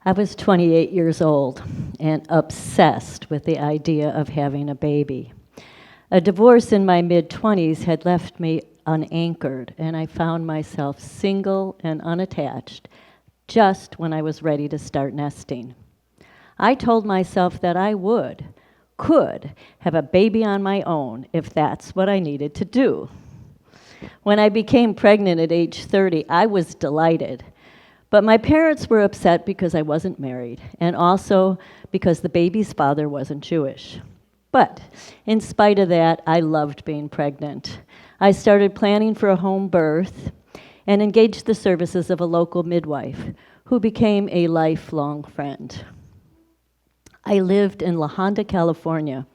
I was 28 years old and obsessed with the idea of having a baby. A divorce in my mid-20s had left me unanchored, and I found myself single and unattached just when I was ready to start nesting. I told myself that I could have a baby on my own if that's what I needed to do. When I became pregnant at age 30, I was delighted. But my parents were upset because I wasn't married, and also because the baby's father wasn't Jewish. But in spite of that, I loved being pregnant. I started planning for a home birth and engaged the services of a local midwife who became a lifelong friend. I lived in La Honda, California,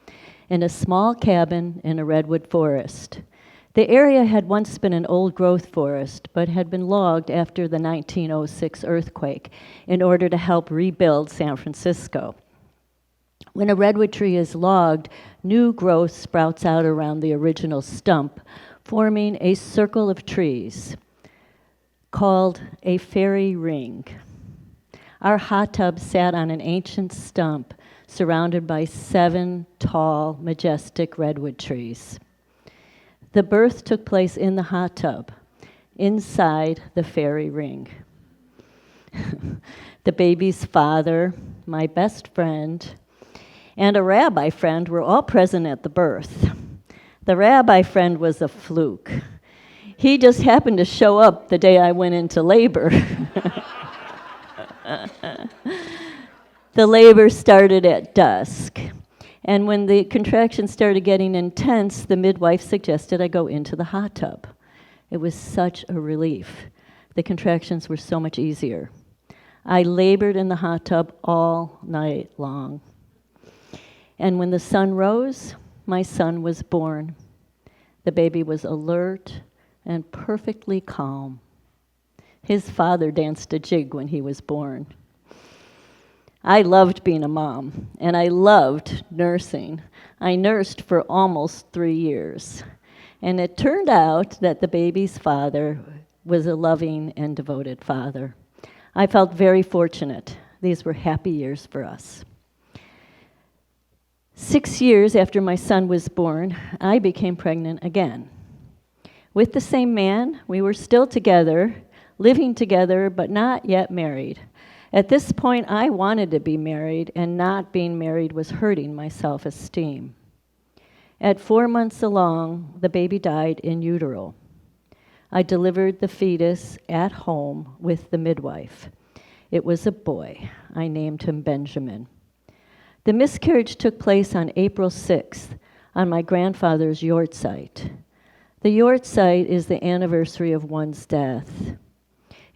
in a small cabin in a redwood forest. The area had once been an old-growth forest, but had been logged after the 1906 earthquake in order to help rebuild San Francisco. When a redwood tree is logged, new growth sprouts out around the original stump, forming a circle of trees called a fairy ring. Our hot tub sat on an ancient stump surrounded by 7 tall, majestic redwood trees. The birth took place in the hot tub, inside the fairy ring. The baby's father, my best friend, and a rabbi friend were all present at the birth. The rabbi friend was a fluke. He just happened to show up the day I went into labor. The labor started at dusk. And when the contractions started getting intense, the midwife suggested I go into the hot tub. It was such a relief. The contractions were so much easier. I labored in the hot tub all night long. And when the sun rose, my son was born. The baby was alert and perfectly calm. His father danced a jig when he was born. I loved being a mom, and I loved nursing. I nursed for almost 3 years. And it turned out that the baby's father was a loving and devoted father. I felt very fortunate. These were happy years for us. 6 years after my son was born, I became pregnant again. With the same man, we were still together, living together, but not yet married. At this point, I wanted to be married, and not being married was hurting my self-esteem. At 4 months along, the baby died in utero. I delivered the fetus at home with the midwife. It was a boy. I named him Benjamin. The miscarriage took place on April 6th on my grandfather's yahrzeit. The yahrzeit is the anniversary of one's death.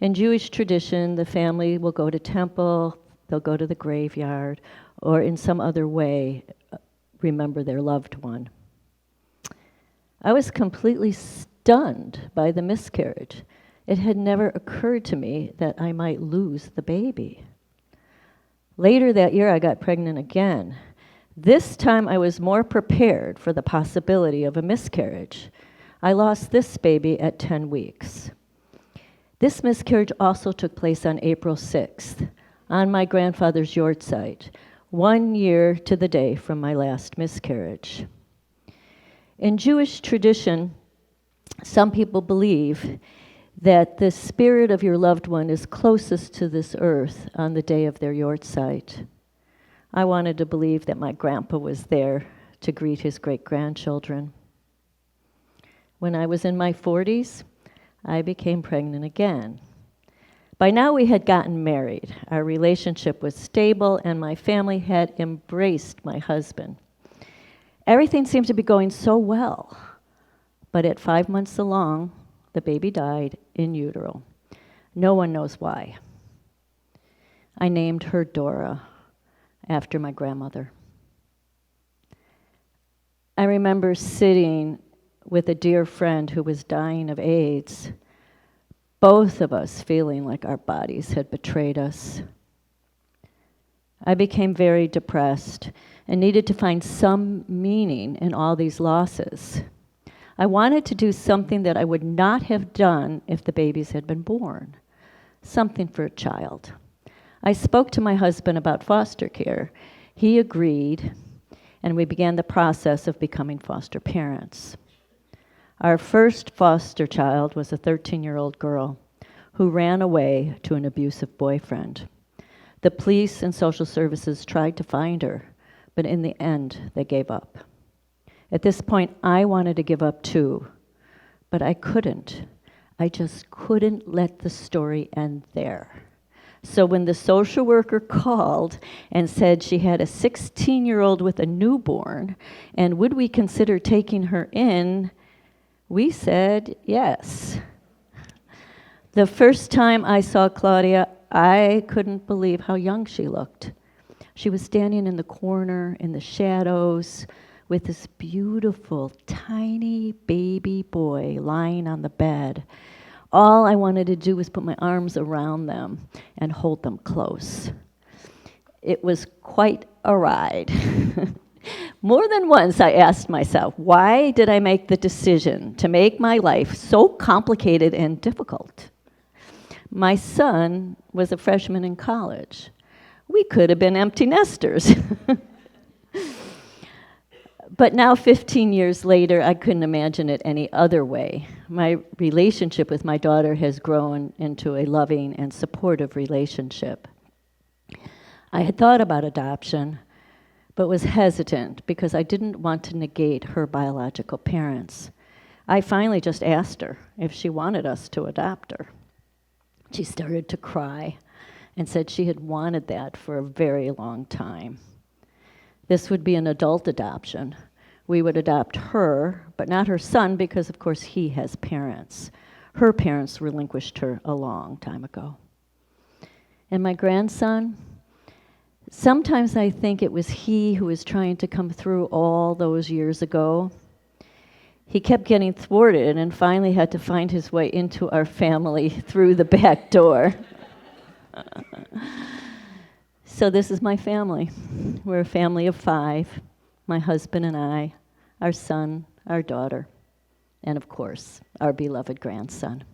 In Jewish tradition, the family will go to temple, they'll go to the graveyard, or in some other way remember their loved one. I was completely stunned by the miscarriage. It had never occurred to me that I might lose the baby. Later that year, I got pregnant again. This time, I was more prepared for the possibility of a miscarriage. I lost this baby at 10 weeks. This miscarriage also took place on April 6th, on my grandfather's yahrzeit, 1 year to the day from my last miscarriage. In Jewish tradition, some people believe that the spirit of your loved one is closest to this earth on the day of their yahrzeit. I wanted to believe that my grandpa was there to greet his great-grandchildren. When I was in my 40s, I became pregnant again. By now we had gotten married. Our relationship was stable, and my family had embraced my husband. Everything seemed to be going so well. But at 5 months along, the baby died in utero. No one knows why. I named her Dora, after my grandmother. I remember sitting with a dear friend who was dying of AIDS, both of us feeling like our bodies had betrayed us. I became very depressed and needed to find some meaning in all these losses. I wanted to do something that I would not have done if the babies had been born, something for a child. I spoke to my husband about foster care. He agreed, and we began the process of becoming foster parents. Our first foster child was a 13-year-old girl who ran away to an abusive boyfriend. The police and social services tried to find her, but in the end, they gave up. At this point, I wanted to give up too, but I couldn't. I just couldn't let the story end there. So when the social worker called and said she had a 16-year-old with a newborn, and would we consider taking her in, we said yes. The first time I saw Claudia, I couldn't believe how young she looked. She was standing in the corner in the shadows with this beautiful, tiny baby boy lying on the bed. All I wanted to do was put my arms around them and hold them close. It was quite a ride. More than once I asked myself, why did I make the decision to make my life so complicated and difficult? My son was a freshman in college. We could have been empty nesters. But now, 15 years later, I couldn't imagine it any other way. My relationship with my daughter has grown into a loving and supportive relationship. I had thought about adoption, but was hesitant because I didn't want to negate her biological parents. I finally just asked her if she wanted us to adopt her. She started to cry and said she had wanted that for a very long time. This would be an adult adoption. We would adopt her, but not her son, because of course he has parents. Her parents relinquished her a long time ago. And my grandson, sometimes I think it was he who was trying to come through all those years ago. He kept getting thwarted and finally had to find his way into our family through the back door. So this is my family. We're a family of 5, my husband and I, our son, our daughter, and of course, our beloved grandson.